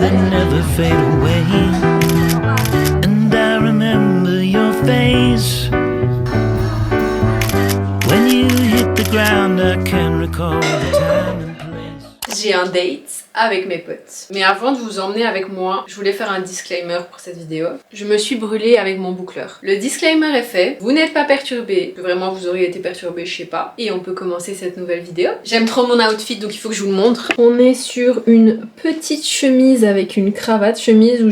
that never fade away. And I remember your face. When you hit the ground, I can recall the time and place. J'ai un date avec mes potes. Mais avant de vous emmener avec moi, je voulais faire un disclaimer pour cette vidéo. Je me suis brûlée avec mon boucleur. Le disclaimer est fait, vous n'êtes pas perturbés. Vraiment vous auriez été perturbés, je sais pas. Et on peut commencer cette nouvelle vidéo. J'aime trop mon outfit donc il faut que je vous le montre. On est sur une petite chemise avec une cravate. Chemise que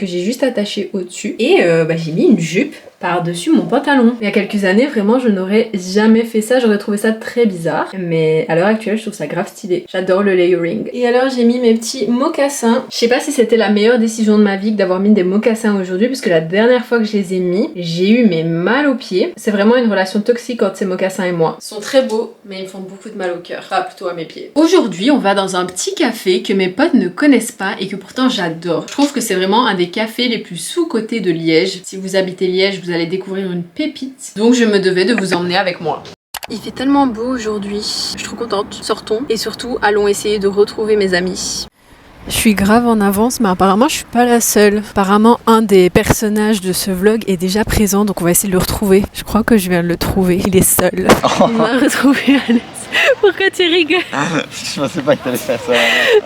j'ai juste attachée au-dessus. Et j'ai mis une jupe par-dessus mon pantalon. Il y a quelques années, vraiment, je n'aurais jamais fait ça. J'aurais trouvé ça très bizarre. Mais à l'heure actuelle, je trouve ça grave stylé. J'adore le layering. Et alors, j'ai mis mes petits mocassins. Je sais pas si c'était la meilleure décision de ma vie que d'avoir mis des mocassins aujourd'hui, parce que la dernière fois que je les ai mis, j'ai eu mes mal aux pieds. C'est vraiment une relation toxique entre ces mocassins et moi. Ils sont très beaux, mais ils me font beaucoup de mal au cœur. Enfin, plutôt à mes pieds. Aujourd'hui, on va dans un petit café que mes potes ne connaissent pas et que pourtant j'adore. Je trouve que c'est vraiment un des cafés les plus sous-cotés de Liège. Si vous habitez Liège, vous allez découvrir une pépite. Donc je me devais de vous emmener avec moi. Il fait tellement beau aujourd'hui. Je suis trop contente. Sortons. Et surtout, allons essayer de retrouver mes amis. Je suis grave en avance, mais apparemment je suis pas la seule. Apparemment un des personnages de ce vlog est déjà présent, donc on va essayer de le retrouver. Je crois que je viens de le trouver. Il est seul. Il m'a retrouvé, Alès. Pourquoi tu rigoles? Je pensais pas que t'allais faire ça.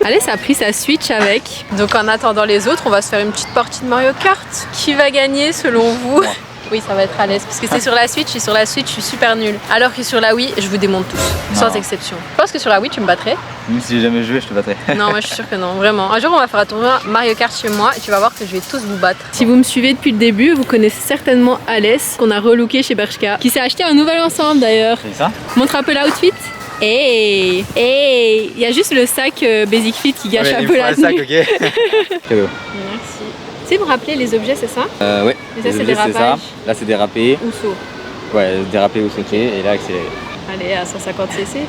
Alès a pris sa Switch avec. Donc en attendant les autres, on va se faire une petite partie de Mario Kart. Qui va gagner selon vous? Oui, ça va être à l'aise parce que c'est sur la Switch et sur la Switch je suis super nulle. Alors que sur la Wii, je vous démonte tous, sans exception. Je pense que sur la Wii, tu me battrais. Même si j'ai jamais joué, je te battrais. Non, moi je suis sûre que non, vraiment. Un jour, on va faire un tournoi Mario Kart chez moi et tu vas voir que je vais tous vous battre. Si vous me suivez depuis le début, vous connaissez certainement Alès, qu'on a relooké chez Bershka, qui s'est acheté un nouvel ensemble d'ailleurs. C'est ça? Montre un peu l'outfit. Hey, il y a juste le sac Basic Fit qui gâche un peu la tenue. Le sac, ok. Cadeau. Merci. Tu sais me rappeler les objets, c'est ça? Ouais. Et ça, c'est dérapage. Là, c'est dérapé. Ou saut. Ouais, dérapé ou sauté, et là, accéléré. Allez, à 150 cc.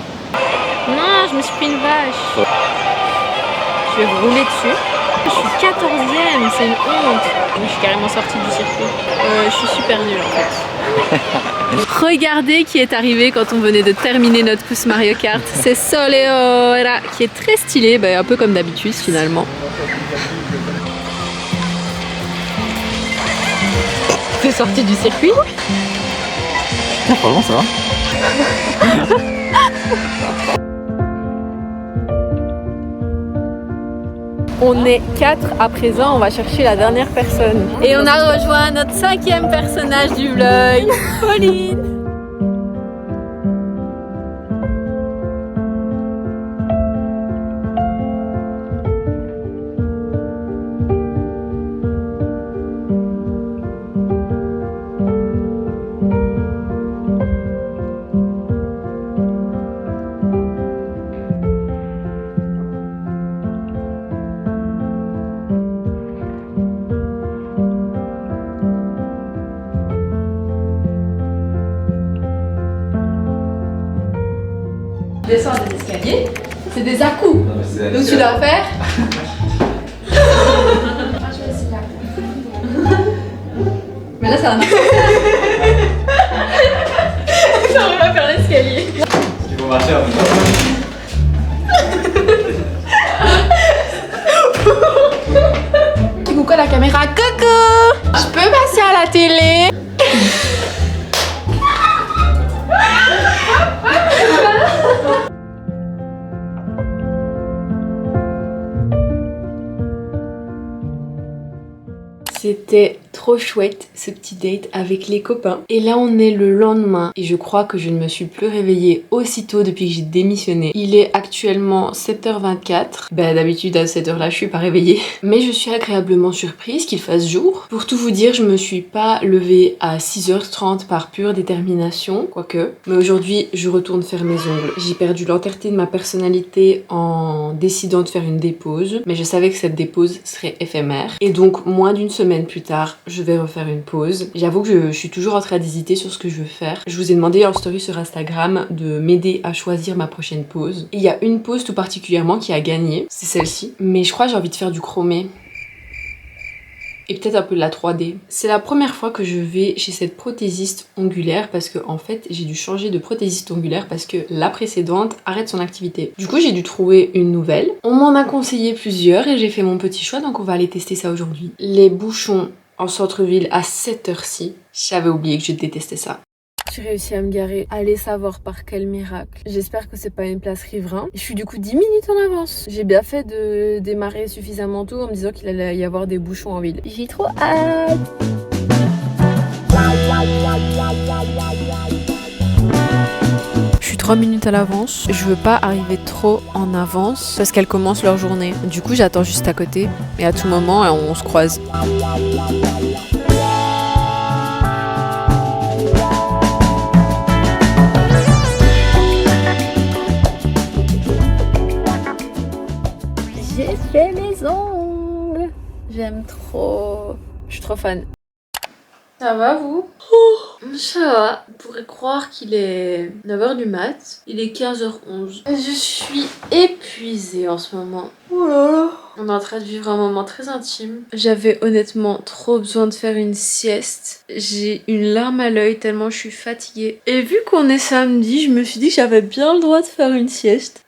Non, je me suis pris une vache. Je vais vous rouler dessus. Je suis 14ème, c'est une honte. Je suis carrément sortie du circuit. Je suis super nulle en fait. Regardez qui est arrivé quand on venait de terminer notre course Mario Kart. C'est Soleora, qui est très stylé, un peu comme d'habitude finalement. T'es sortie du circuit? Ah, franchement, ça va. On est 4 à présent, on va chercher la dernière personne. Et on a rejoint notre 5e personnage du vlog, Pauline. Descends des escaliers, c'est des à-coups. Donc tu dois faire. Mais là ça va marcher. Ça on va faire l'escalier. Il faut marcher en même temps. Coucou la caméra, coucou. Je peux passer à la télé? C'était trop chouette ce petit date avec les copains. Et là on est le lendemain et je crois que je ne me suis plus réveillée aussitôt depuis que j'ai démissionné. Il est actuellement 7h24. D'habitude à cette heure-là je suis pas réveillée. Mais je suis agréablement surprise qu'il fasse jour. Pour tout vous dire, je me suis pas levée à 6h30 par pure détermination, quoique. Mais aujourd'hui je retourne faire mes ongles. J'ai perdu l'entièreté de ma personnalité en décidant de faire une dépose. Mais je savais que cette dépose serait éphémère. Et donc moins d'une semaine plus tard, je vais refaire une pause. J'avoue que je suis toujours en train d'hésiter sur ce que je veux faire. Je vous ai demandé en story sur Instagram de m'aider à choisir ma prochaine pause. Et il y a une pause tout particulièrement qui a gagné, c'est celle-ci. Mais je crois que j'ai envie de faire du chromé. et peut-être un peu de la 3D. C'est la première fois que je vais chez cette prothésiste ongulaire parce que en fait j'ai dû changer de prothésiste ongulaire parce que la précédente arrête son activité. Du coup j'ai dû trouver une nouvelle. On m'en a conseillé plusieurs et j'ai fait mon petit choix, donc on va aller tester ça aujourd'hui. Les bouchons en centre-ville à cette heure-ci, j'avais oublié que je détestais ça. J'ai réussi à me garer, allez savoir par quel miracle. J'espère que c'est pas une place riverain. Je suis du coup 10 minutes en avance. J'ai bien fait de démarrer suffisamment tôt en me disant qu'il allait y avoir des bouchons en ville. J'ai trop hâte. Je suis 3 minutes à l'avance. Je veux pas arriver trop en avance parce qu'elles commencent leur journée. Du coup j'attends juste à côté et à tout moment on se croise. J'ai fait mes ongles. J'aime trop. Je suis trop fan. Ça va vous? Ça va. On pourrait croire qu'il est 9h du mat. Il est 15h11. Je suis épuisée en ce moment. Oh là là. On est en train de vivre un moment très intime. J'avais honnêtement trop besoin de faire une sieste. J'ai une larme à l'œil tellement je suis fatiguée. Et vu qu'on est samedi, je me suis dit que j'avais bien le droit de faire une sieste.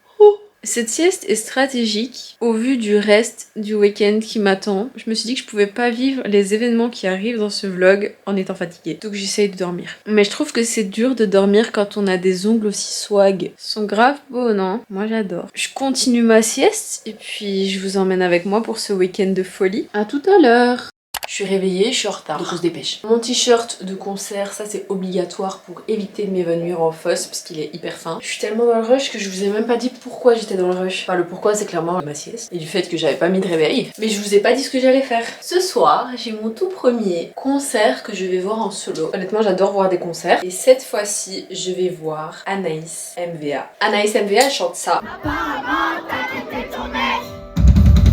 Cette sieste est stratégique au vu du reste du week-end qui m'attend. Je me suis dit que je pouvais pas vivre les événements qui arrivent dans ce vlog en étant fatiguée. Donc j'essaye de dormir. Mais je trouve que c'est dur de dormir quand on a des ongles aussi swag. Ils sont grave beaux, non? Moi j'adore. Je continue ma sieste et puis je vous emmène avec moi pour ce week-end de folie. À tout à l'heure. Je suis réveillée, je suis en retard, donc on se dépêche. Mon t-shirt de concert, ça c'est obligatoire pour éviter de m'évanouir en fosse parce qu'il est hyper fin. Je suis tellement dans le rush que je vous ai même pas dit pourquoi j'étais dans le rush. Enfin le pourquoi c'est clairement ma sieste et du fait que j'avais pas mis de réveil. Mais je vous ai pas dit ce que j'allais faire. Ce soir, j'ai mon tout premier concert que je vais voir en solo. Honnêtement j'adore voir des concerts. Et cette fois-ci, je vais voir Anaïs MVA. Anaïs MVA elle chante ça. Apparemment, t'as quitté ton mec.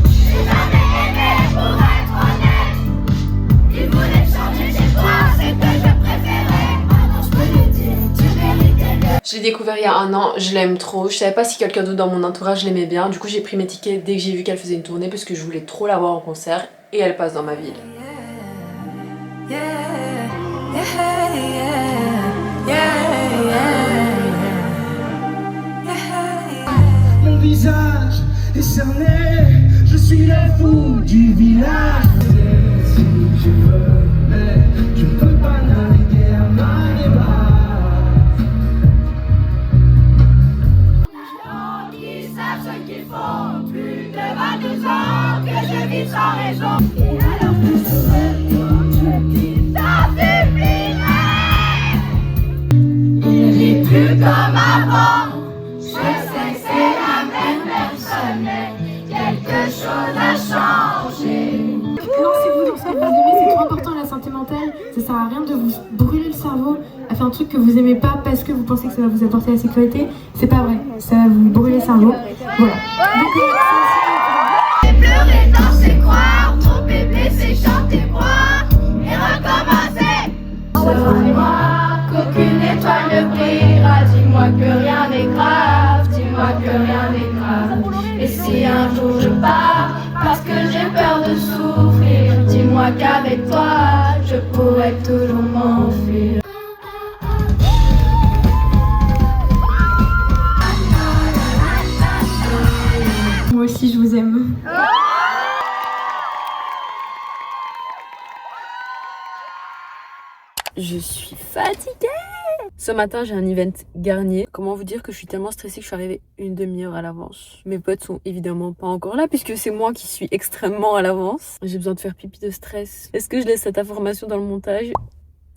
J'ai jamais aimé pour être honnête. Il voulait changer chez toi, c'est que je préférais. Alors je peux lui dire, tu méritais mieux. Je l'ai découvert il y a 1 an, je l'aime trop. Je savais pas si quelqu'un d'autre dans mon entourage l'aimait bien. Du coup j'ai pris mes tickets dès que j'ai vu qu'elle faisait une tournée parce que je voulais trop la voir en concert. Et elle passe dans ma ville. Mon visage est cerné, je suis le fou du village. Si je veux, mais je ne peux pas naviguer à ma débarque. Qui savent ce qu'ils font. Plus de 22 ans que je vis sans raison. Et alors que je retourne, je dis ça suffirait. Il rit plus comme avant. Je sais que c'est la même personne, mais quelque chose a changé. Lancez-vous dans ça, vous aimez, c'est trop important la santé mentale. Ça sert à rien de vous brûler le cerveau à faire un truc que vous aimez pas parce que vous pensez que ça va vous apporter la sécurité. C'est pas vrai, ça va vous brûler le cerveau. Voilà. J'ai pleuré, danser, croire, mon bébé s'est chanté, boire et recommencer. Dis-moi qu'aucune étoile ne brillera, dis-moi que rien n'est grave, dis-moi que rien n'est grave. Et si un jour je pars, parce que j'ai peur de souffrir, dis-moi qu'avec toi, je pourrais toujours m'enfuir. Moi aussi je vous aime. Je suis fatiguée. Ce matin, j'ai un event Garnier. Comment vous dire que je suis tellement stressée que je suis arrivée 1 demi-heure à l'avance. Mes potes sont évidemment pas encore là puisque c'est moi qui suis extrêmement à l'avance. J'ai besoin de faire pipi de stress. Est-ce que je laisse cette information dans le montage?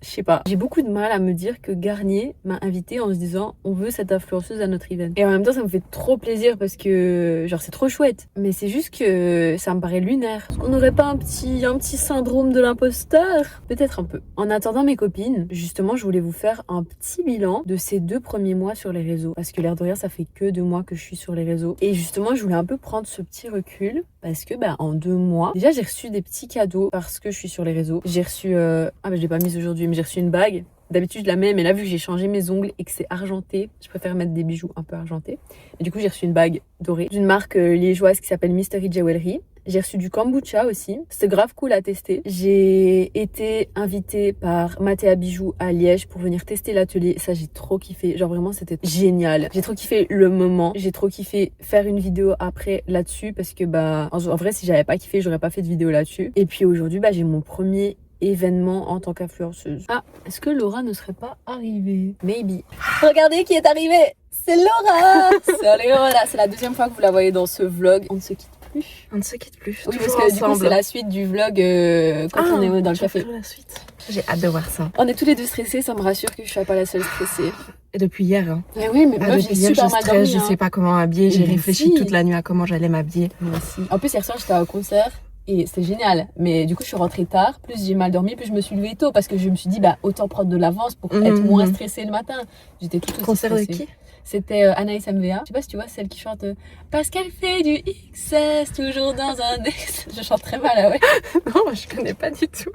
Je sais pas. J'ai beaucoup de mal à me dire que Garnier m'a invitée en se disant on veut cette influenceuse à notre event. Et en même temps ça me fait trop plaisir parce que genre c'est trop chouette. Mais c'est juste que ça me paraît lunaire. Est-ce qu'on n'aurait pas un petit syndrome de l'imposteur? Peut-être un peu. En attendant mes copines, justement je voulais vous faire un petit bilan de ces 2 premiers mois sur les réseaux. Parce que l'air de rien ça fait que 2 mois que je suis sur les réseaux. Et justement je voulais un peu prendre ce petit recul. Parce que en 2 mois, déjà j'ai reçu des petits cadeaux parce que je suis sur les réseaux. J'ai reçu, je l'ai pas mise aujourd'hui, mais j'ai reçu une bague. D'habitude je la mets, mais là vu que j'ai changé mes ongles et que c'est argenté, je préfère mettre des bijoux un peu argentés. Et du coup j'ai reçu une bague dorée d'une marque liégeoise qui s'appelle Mystery Jewelry. J'ai reçu du kombucha aussi. C'est grave cool à tester. J'ai été invitée par Mathéa Bijoux à Liège pour venir tester l'atelier. Ça, j'ai trop kiffé. Genre vraiment, c'était génial. J'ai trop kiffé le moment. J'ai trop kiffé faire une vidéo après là-dessus parce que bah en vrai, si j'avais pas kiffé, j'aurais pas fait de vidéo là-dessus. Et puis aujourd'hui, bah j'ai mon premier événement en tant qu'influenceuse. Ah, est-ce que Laura ne serait pas arrivée? Maybe. Regardez qui est arrivé. C'est Laura. Salut Laura. C'est la deuxième fois que vous la voyez dans ce vlog. On ne se quitte plus. On ne se quitte plus. Oui, parce que du coup, c'est la suite du vlog quand on est dans le café. La suite. J'ai hâte de voir ça. On est tous les deux stressés, ça me rassure que je sois pas la seule stressée. Et depuis hier. Hein. Mais oui, mais moi j'ai super mal dormi. Je sais pas comment m'habiller. J'ai réfléchi toute la nuit à comment j'allais m'habiller. Moi aussi. En plus, hier soir, j'étais au concert. Et c'était génial, mais du coup je suis rentrée tard, plus j'ai mal dormi, plus je me suis levée tôt parce que je me suis dit bah autant prendre de l'avance pour être moins stressée le matin. J'étais toute aussi concert stressée. De qui? C'était Anaïs MVA. Je sais pas si tu vois celle qui chante parce qu'elle fait du XS toujours dans un ex. Je chante très mal là, ouais. Non, je connais pas du tout.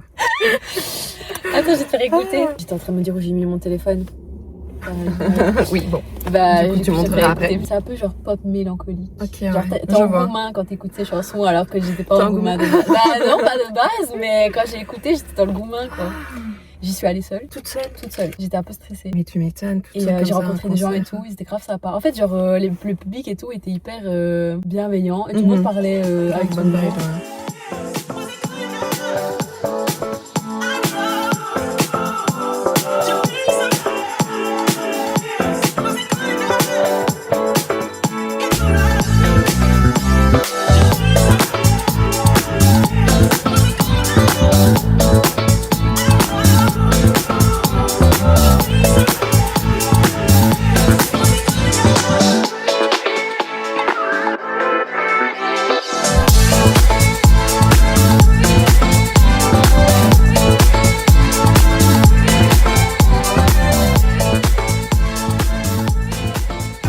Attends, je vais te faire écouter. J'étais en train de me dire où j'ai mis mon téléphone. Oui, bon. Bah, du coup, tu montreras après. C'est un peu genre pop mélancolique. Ok, genre, ouais. t'es en gourmand quand t'écoutes ces chansons alors que j'étais pas en gourmand de base. Bah non, pas de base, mais quand j'ai écouté, j'étais dans le gourmand quoi. J'y suis allée seule. Toute seule. J'étais un peu stressée. Mais tu m'étonnes. Et j'ai rencontré des gens et tout, ils étaient grave sympas. En fait, genre, le public et tout était hyper bienveillant et tout le monde parlait avec bonne vibe.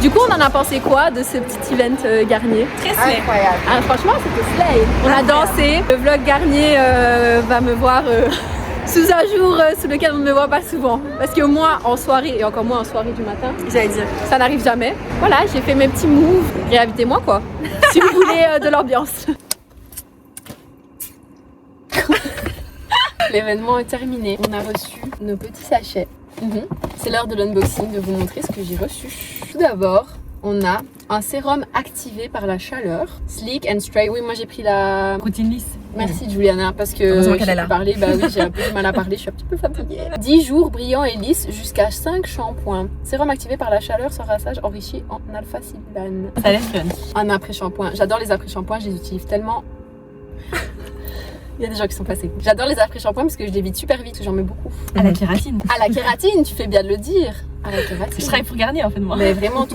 Du coup, on en a pensé quoi de ce petit event Garnier? Très slay. Incroyable. Ah, franchement, c'était slay. On a dansé. Le vlog Garnier va me voir sous un jour sous lequel on ne me voit pas souvent. Parce que moi, en soirée, et encore moins en soirée du matin, J'allais dire. ça n'arrive jamais. Voilà, j'ai fait mes petits moves. Réinvitez-moi, quoi. Si vous voulez de l'ambiance. L'événement est terminé. On a reçu nos petits sachets. C'est l'heure de l'unboxing, de vous montrer ce que j'ai reçu. Tout d'abord, on a un sérum activé par la chaleur. Sleek and Stray. Oui, moi j'ai pris la routine lisse. Merci Juliana, parce que heureusement qu'elle est là. Parler, bah oui, j'ai un peu du mal à parler, je suis un petit peu fatiguée. 10 jours brillant et lisse jusqu'à 5 shampoings. Sérum activé par la chaleur sans rinçage enrichi en alpha-syllane. Ça laisse fun. Un après-shampoing. J'adore les après-shampoings, je les utilise tellement. Il y a des gens qui sont passés. J'adore les après-shampoings parce que je les vide super vite, j'en mets beaucoup. À la kératine. À la kératine, tu fais bien de le dire. À la kératine. Je travaille pour Garnier en fait moi. Mais vraiment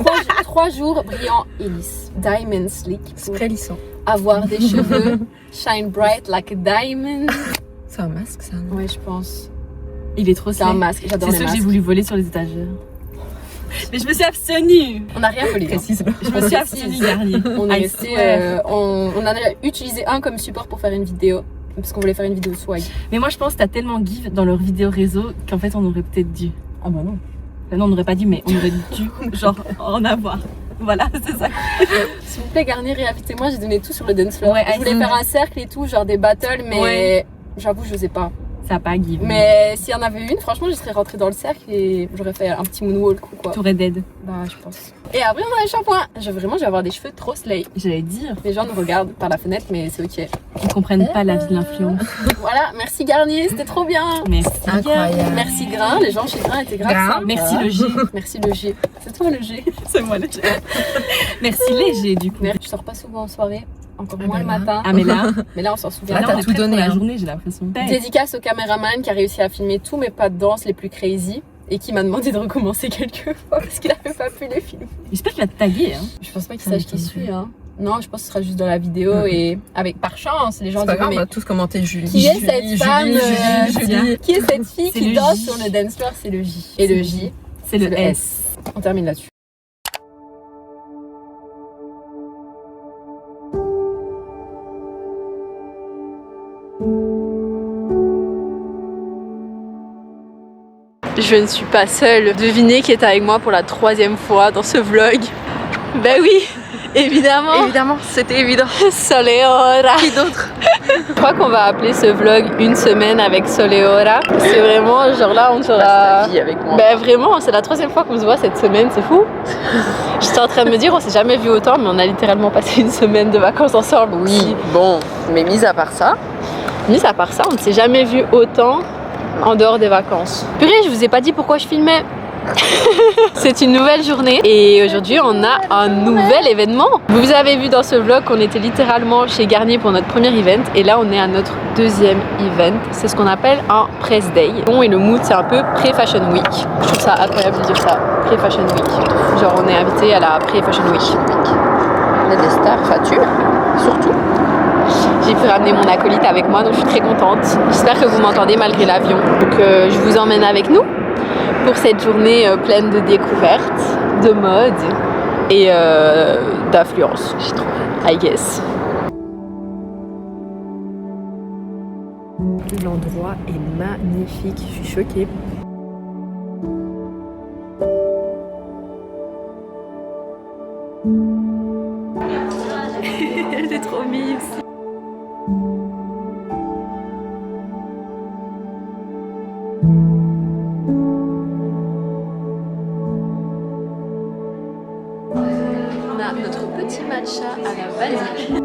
3 jours brillants et lisses. Diamond Sleek. Pour Prélissant. avoir des cheveux shine bright like a diamond. C'est un masque ça. Ouais, je pense. Il est trop C'est un masque, j'adore les C'est ce que masques. j'ai voulu voler sur les étagères. Mais je me suis abstenue. On n'a rien volé. Précise-le. Je me suis abstenue Garnier. On est resté, on en a utilisé un comme support pour faire une vidéo. Parce qu'on voulait faire une vidéo swag. Mais moi je pense que t'as tellement give dans leur vidéo réseau qu'en fait on aurait peut-être dû. Ah bah non. Non, on n'aurait pas dû, mais on aurait dû genre en avoir. Voilà, c'est ça. S'il vous plaît, Garnier, réinvitez-moi, j'ai donné tout sur le dance floor. Ouais, je voulais faire un cercle et tout, genre des battles, mais j'avoue, je sais pas. Ça a pas give. Mais s'il y en avait une, franchement, je serais rentrée dans le cercle et j'aurais fait un petit moonwalk ou quoi. T'aurais dead. Bah, je pense. Et après, on a les shampoings. Je vais avoir des cheveux trop slay. J'allais dire. Les gens nous regardent par la fenêtre, mais c'est ok. Ils comprennent pas la vie de l'influence. Voilà, merci Garnier, c'était trop bien. Merci. Incroyable. Merci Grain, les gens chez Grain étaient grave Grain. sympas. Merci le G. Merci le G. C'est toi le G. C'est moi le G. Merci léger du coup. Merde, je sors pas souvent en soirée, encore moins ben le là. matin. Ah mais là, Mais là, on s'en souvient. Là, là, t'as on est tout prêt donné, pour la hein. journée, j'ai l'impression. Dédicace au caméraman qui a réussi à filmer tous mes pas de danse les plus crazy et qui m'a demandé de recommencer quelques fois parce qu'il avait pas pu les filmer. J'espère qu'il va te taguer. Hein. Je pense pas qu'il Ça sache qui m'étonnerait. suis. Hein. Non, je pense que ce sera juste dans la vidéo et avec par chance, les gens C'est pas diront, grave, on mais va tous commenter Julie. qui est Julie, cette Julie, femme Julie. Qui est cette fille C'est qui le danse J. sur le dance floor? C'est le J. Et le J, C'est le S. On termine là-dessus. Je ne suis pas seule. Devinez qui est avec moi pour la 3e fois dans ce vlog. Ben oui, Évidemment, c'était évident. Soleora. Qui d'autre? Je crois qu'on va appeler ce vlog une semaine avec Soleora. C'est vraiment genre là on sera... Passe ta vie avec moi. Ben vraiment, c'est la 3e fois qu'on se voit cette semaine, c'est fou. J'étais en train de me dire, on s'est jamais vu autant, mais on a littéralement passé une semaine de vacances ensemble. Oui, bon, mais mis à part ça, on ne s'est jamais vu autant en dehors des vacances. Purée, je vous ai pas dit pourquoi je filmais. C'est une nouvelle journée et aujourd'hui on a un nouvel événement. Vous avez vu dans ce vlog qu'on était littéralement chez Garnier pour notre premier event et là on est à notre 2e event. C'est ce qu'on appelle un press day. Bon, et le mood c'est un peu pré-fashion week. Je trouve ça incroyable de dire ça, pré-fashion week. Genre on est invité à la pré-fashion week. on est des stars, Fatu, surtout. J'ai pu ramener mon acolyte avec moi donc je suis très contente. J'espère que vous m'entendez malgré l'avion. Donc je vous emmène avec nous pour cette journée pleine de découvertes, de mode et d'affluence, I guess. L'endroit est magnifique, je suis choquée. Elle est trop mise. On a notre petit matcha à la vanille.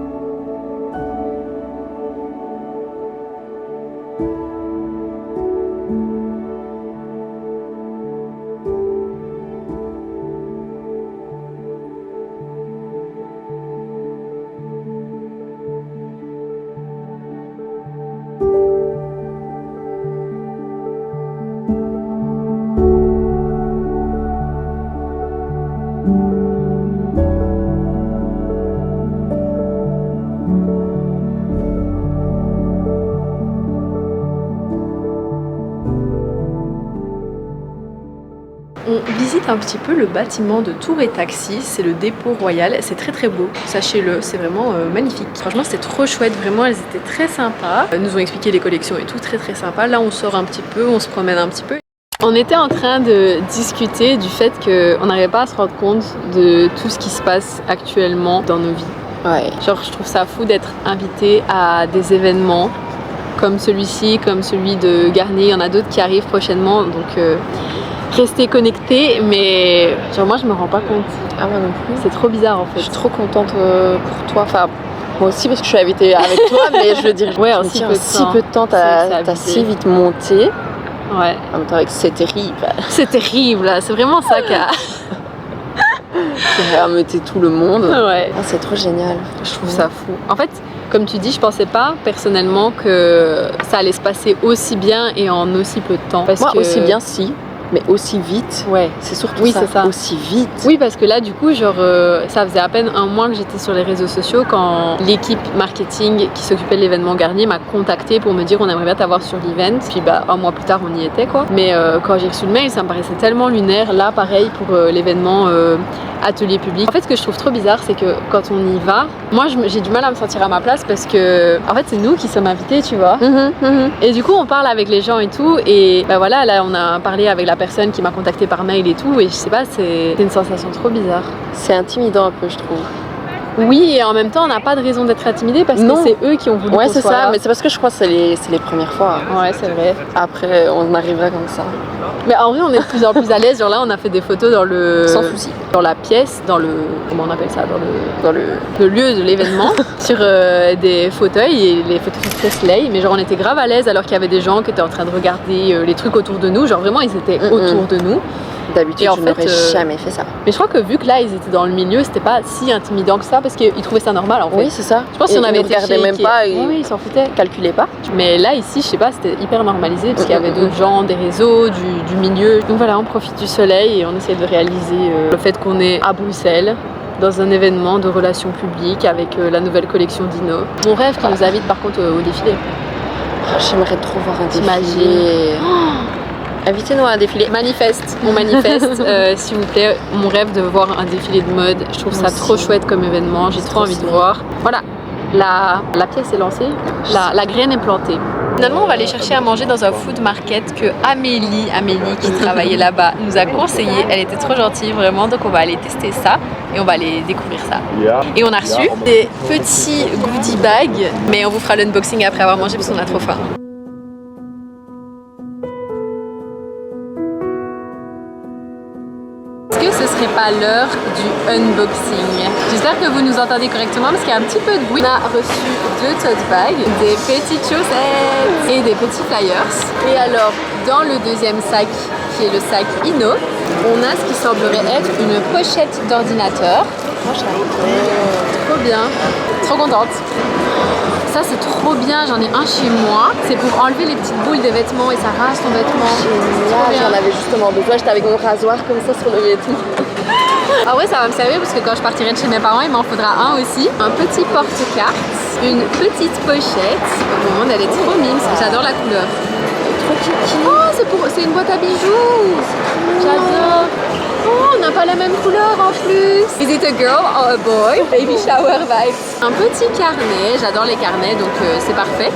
On visite un petit peu le bâtiment de Tour et Taxi, c'est le dépôt royal, c'est très très beau, sachez-le, c'est vraiment magnifique. Franchement c'était trop chouette, vraiment elles étaient très sympas, elles nous ont expliqué les collections et tout, très très sympa. Là on sort un petit peu, on se promène un petit peu. On était en train de discuter du fait qu'on n'arrivait pas à se rendre compte de tout ce qui se passe actuellement dans nos vies. Ouais. Genre je trouve ça fou d'être invité à des événements comme celui-ci, comme celui de Garnier, il y en a d'autres qui arrivent prochainement, donc restez connectés, mais genre moi je me rends pas compte. Ah moi non plus. C'est trop bizarre en fait. Je suis trop contente pour toi, enfin moi aussi parce que je suis invitée avec toi, mais je veux dire, ouais, en si peu de temps, t'as si vite monté. Ouais. En même temps avec c'est terrible. C'est terrible, là. C'est vraiment ça qui a rameuté tout le monde. Ouais. Ah, c'est trop génial. Je trouve ça fou. En fait, comme tu dis, je pensais pas personnellement que ça allait se passer aussi bien et en aussi peu de temps. Moi aussi bien si, mais aussi vite. Ouais. C'est surtout oui, ça. C'est ça. Aussi vite. Oui, parce que là, du coup, genre, ça faisait à peine un mois que j'étais sur les réseaux sociaux quand l'équipe marketing qui s'occupait de l'événement Garnier m'a contacté pour me dire on aimerait bien t'avoir sur l'event. Puis bah, un mois plus tard, on y était quoi. Mais quand j'ai reçu le mail, ça me paraissait tellement lunaire. Là, pareil pour l'événement atelier public. En fait, ce que je trouve trop bizarre, c'est que quand on y va, moi, j'ai du mal à me sentir à ma place parce que, en fait, c'est nous qui sommes invités, tu vois. Et du coup, on parle avec les gens et tout. Et bah voilà, là, on a parlé avec la personne qui m'a contacté par mail et tout. Et je sais pas, c'est une sensation trop bizarre. C'est intimidant un peu, je trouve. Oui, et en même temps, on n'a pas de raison d'être intimidé parce que c'est eux qui ont voulu. Ouais, qu'on c'est soit ça, là. mais c'est parce que je crois que c'est les premières fois. Ouais, c'est vrai. Après, on arrivera comme ça. Mais en vrai, on est de plus en plus à l'aise. Genre là, on a fait des photos dans le. Sans souci. Dans la pièce, dans le. Comment on appelle ça? Dans le lieu de l'événement, sur des fauteuils et les photos sont très slay. Mais genre, on était grave à l'aise alors qu'il y avait des gens qui étaient en train de regarder les trucs autour de nous. Genre vraiment, ils étaient autour de nous. D'habitude, je n'aurais jamais fait ça. Mais je crois que vu que là, ils étaient dans le milieu, c'était pas si intimidant que ça parce qu'ils trouvaient ça normal en fait. Oui, c'est ça. Je pense que si on avait été regardé même pas, oui, ils s'en foutaient. Calculaient pas. Mais là, ici, je sais pas, c'était hyper normalisé parce qu'il y avait d'autres gens, des réseaux, du milieu. Donc voilà, on profite du soleil et on essaie de réaliser le fait qu'on est à Bruxelles dans un événement de relations publiques avec la nouvelle collection Dino. Mon rêve qui nous invite par contre au défilé. Oh, j'aimerais trop voir un défilé. T'imagines? Invitez-nous à un défilé. Manifeste, on manifeste, s'il vous plaît. Mon rêve de voir un défilé de mode. Je trouve ça trop chouette comme événement. J'ai trop envie de voir. Voilà, la pièce est lancée, la graine est plantée. Finalement, on va aller chercher à manger dans un food market que Amélie qui travaillait là-bas, nous a conseillé. Elle était trop gentille, vraiment. Donc, on va aller tester ça. et on va aller découvrir ça. Et on a reçu des petits goodie bags, mais on vous fera l'unboxing après avoir mangé parce qu'on a trop faim. Est-ce que ce serait pas l'heure du unboxing? J'espère que vous nous entendez correctement parce qu'il y a un petit peu de bruit. On a reçu 2 tote bags, des petites chaussettes et des petits flyers. Et alors, dans le deuxième sac, qui est le sac Inno, on a ce qui semblerait être une pochette d'ordinateur. Trop bien, trop contente. Ça c'est trop bien, j'en ai un chez moi. C'est pour enlever les petites boules des vêtements et ça rase ton vêtement. J'en avais justement besoin, j'étais avec mon rasoir comme ça sur le vêtement. Ah ouais, ça va me servir parce que quand je partirai de chez mes parents, il m'en faudra un aussi. Un petit porte-carte, une petite pochette. Bon, elle est trop mime, j'adore la couleur. Trop kiki. Oh, c'est une boîte à bijoux. J'adore. Oh, on n'a pas la même couleur en plus. Is it a girl or a boy? Baby shower vibes. Un petit carnet, j'adore les carnets donc c'est parfait.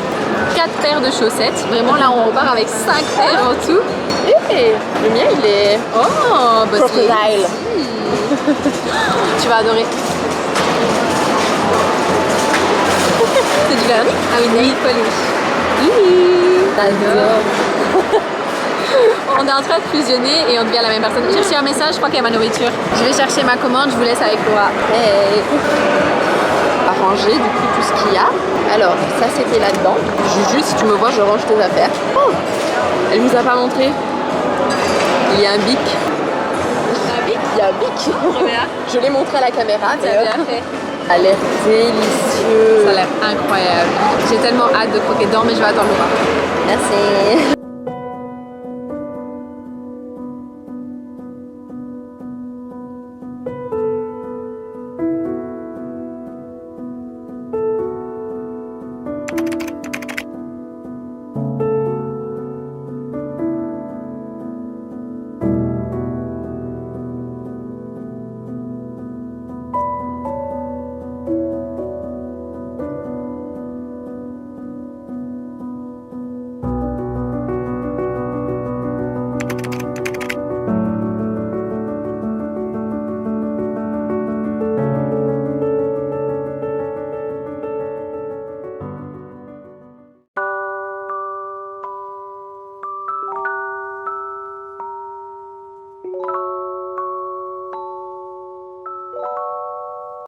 4 paires de chaussettes. Vraiment là on repart avec 5 paires en tout. Et le mien il est Oh, bah crocodile. Tu vas adorer. C'est du vernis? Ah oui, nail polish. J'adore. On est en train de fusionner et on devient la même personne. J'ai reçu un message, je crois qu'il y a ma nourriture. Je vais chercher ma commande, je vous laisse avec Laura. Hey. Arranger du coup tout ce qu'il y a. Alors ça c'était là-dedans. Juju, si tu me vois, je range tes affaires. Oh, elle nous a pas montré. Il y a un bic. Il y a un bic. Je l'ai montré à la caméra. Ça a bien fait. Ça a l'air délicieux. Ça a l'air incroyable. J'ai tellement hâte de croquer dedans, mais je vais attendre Laura. Merci.